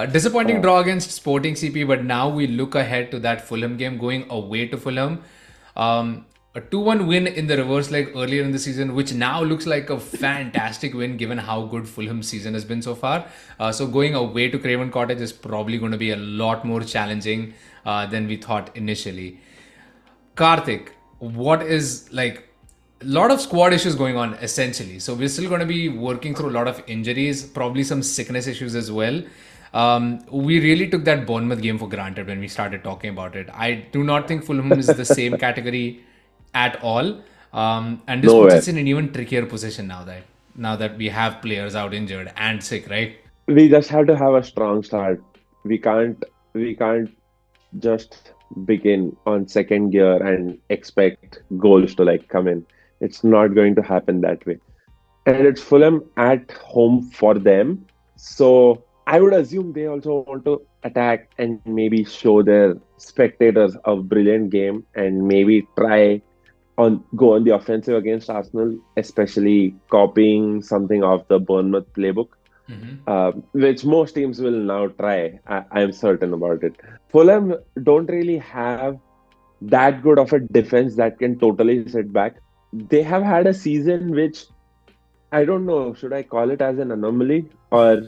Disappointing Uh, draw against Sporting CP, but now we look ahead to that Fulham game going away to Fulham. A 2-1 win in the reverse leg earlier in the season, which now looks like a fantastic win given how good Fulham's season has been so far. So going away to Craven Cottage is probably going to be a lot more challenging than we thought initially. Karthik, what is like a lot of squad issues going on essentially. So we're still going to be working through a lot of injuries, probably some sickness issues as well. We really took that Bournemouth game for granted when we started talking about it. I do not think Fulham is the same category at all, and this puts Nowhere. us in an even trickier position now that we have players out injured and sick, right? We just have to have a strong start. We can't just begin on second gear and expect goals to like come in. It's not going to happen that way. And it's Fulham at home for them. So I would assume they also want to attack and maybe show their spectators a brilliant game and maybe try on go on the offensive against Arsenal, especially copying something of the Bournemouth playbook, which most teams will now try. I'm certain about it. Fulham don't really have that good of a defense that can totally sit back. They have had a season which I don't know, should I call it as an anomaly or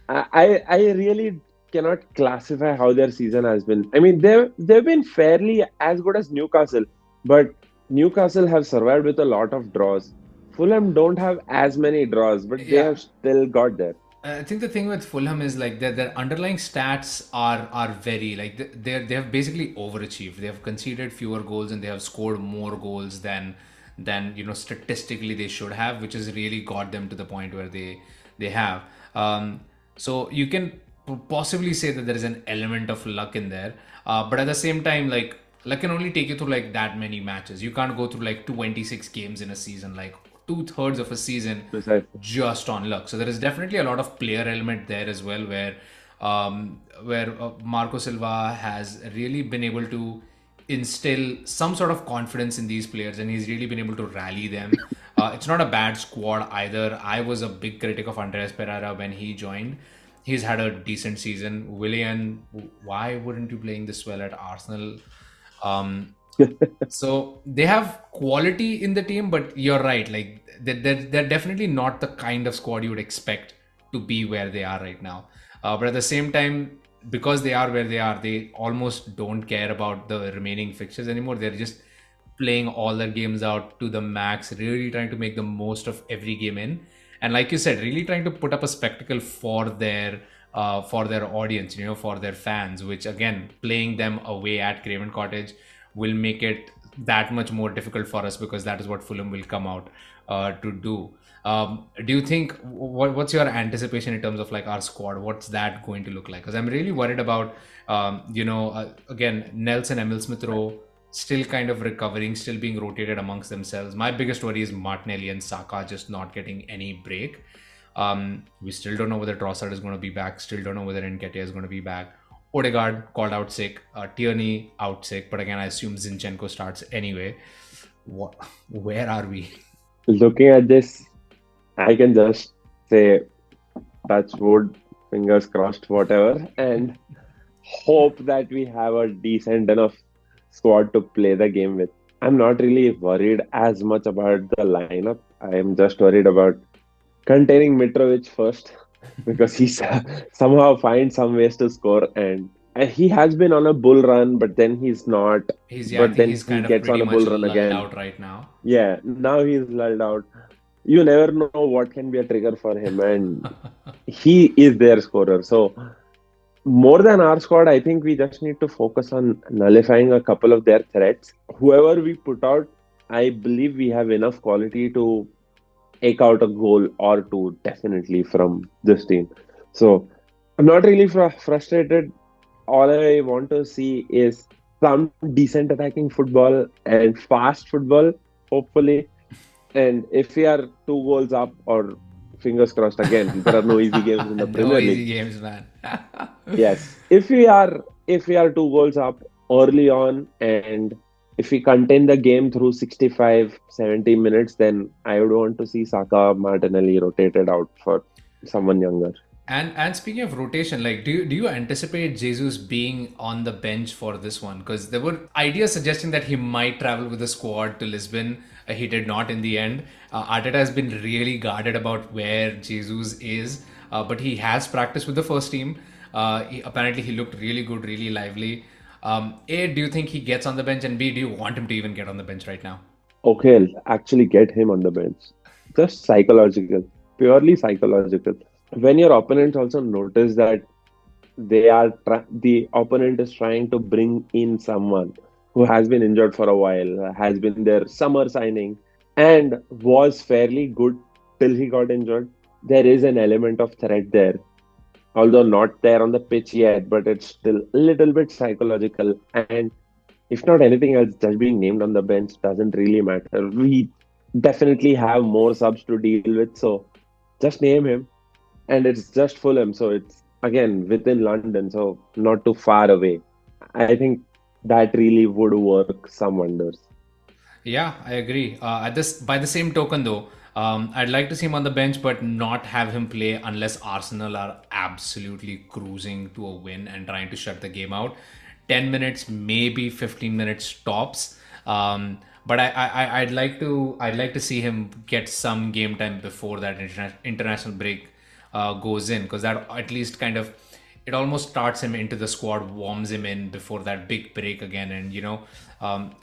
I really cannot classify how their season has been. I mean, they've been fairly as good as Newcastle, but Newcastle have survived with a lot of draws. Fulham don't have as many draws, but they Yeah, have still got there. I think the thing with Fulham is like their underlying stats are very like they have basically overachieved. They have conceded fewer goals and they have scored more goals than statistically they should have, which has really got them to the point where they have. So you can possibly say that there is an element of luck in there, but at the same time, like luck can only take you through like that many matches. You can't go through like 26 games in a season, like two-thirds of a season Precisely. just on luck. So there is definitely a lot of player element there as well, where Marco Silva has really been able to instill some sort of confidence in these players, and he's really been able to rally them. It's not a bad squad either. I was a big critic of Andreas Pereira when he joined. He's had a decent season. Willian, why wouldn't you playing this well at Arsenal? Um, so they have quality in the team, but you're right. Like they're definitely not the kind of squad you would expect to be where they are right now. But at the same time, because they are where they are, they almost don't care about the remaining fixtures anymore. They're just playing all their games out to the max, really trying to make the most of every game in. And like you said, really trying to put up a spectacle for their audience, for their fans, which again, playing them away at Craven Cottage will make it that much more difficult for us because that is what Fulham will come out to do. Do you think what's your anticipation in terms of like our squad? What's that going to look like? Because I'm really worried about, again, Nelson, Emil Smith Rowe still kind of recovering, still being rotated amongst themselves. My biggest worry is Martinelli and Saka just not getting any break. We still don't know whether Trossard is going to be back. Still don't know whether Nketiah is going to be back. Odegaard called out sick. Tierney out sick. But again, I assume Zinchenko starts anyway. What, where are we? Looking at this, I can just say touch wood, fingers crossed, whatever, and hope that we have a decent enough squad to play the game with. I'm not really worried as much about the lineup. I am just worried about containing Mitrovic first because he somehow finds some ways to score and he has been on a bull run, but then he's not. I But think then he's he kind of gets on pretty a much bull run lulled again. out right now. Yeah, now he's lulled out. You never know what can be a trigger for him, and he is their scorer. So more than our squad, I think we just need to focus on nullifying a couple of their threats. Whoever we put out, I believe we have enough quality to eke out a goal or two definitely from this team. So I'm not really frustrated. All I want to see is some decent attacking football and fast football, hopefully. And if we are two goals up, or fingers crossed again, there are no easy games in the No Premier easy League. games, man. Yes, if we are two goals up early on, and if we contain the game through 65, 70 minutes, then I would want to see Saka, Martinelli rotated out for someone younger. And speaking of rotation, like do you anticipate Jesus being on the bench for this one? Because there were ideas suggesting that he might travel with the squad to Lisbon. He did not in the end. Arteta has been really guarded about where Jesus is, but he has practiced with the first team. Apparently, he looked really good, really lively. A, do you think he gets on the bench? And B, do you want him to even get on the bench right now? Okay, I'll actually get him on the bench. Just psychological, purely psychological. When your opponents also notice that the opponent is trying to bring in someone who has been injured for a while, has been their summer signing, and was fairly good till he got injured. There is an element of threat there, although not there on the pitch yet, but it's still a little bit psychological. And if not anything else, just being named on the bench doesn't really matter. We definitely have more subs to deal with, so just name him. And it's just Fulham, so it's again within London, so not too far away. I think that really would work some wonders. Yeah, I agree. At this, by the same token, though, I'd like to see him on the bench, but not have him play unless Arsenal are absolutely cruising to a win and trying to shut the game out. 10 minutes, maybe 15 minutes tops. But I'd like to see him get some game time before that international break goes in, because that at least kind of it almost starts him into the squad, warms him in before that big break again, and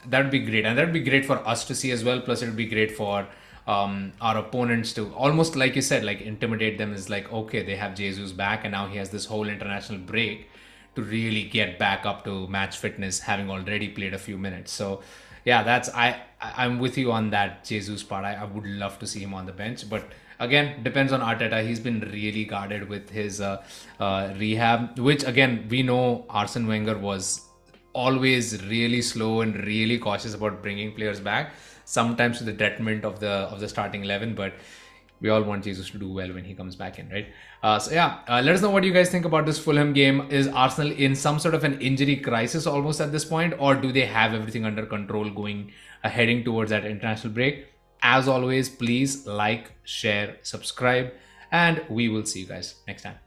that would be great, and that would be great for us to see as well. Plus, it would be great for our opponents to almost, like you said, like intimidate them. Is like, okay, they have Jesus back, and now he has this whole international break to really get back up to match fitness, having already played a few minutes. So yeah, I'm with you on that Jesus part. I would love to see him on the bench, but again, depends on Arteta. He's been really guarded with his rehab, which again we know Arsene Wenger was always really slow and really cautious about bringing players back, sometimes to the detriment of the starting 11. But we all want Jesus to do well when he comes back in, right? So yeah, let us know what you guys think about this Fulham game. Is Arsenal in some sort of an injury crisis almost at this point, or do they have everything under control going heading towards that international break? As always, please like, share, subscribe, and we will see you guys next time.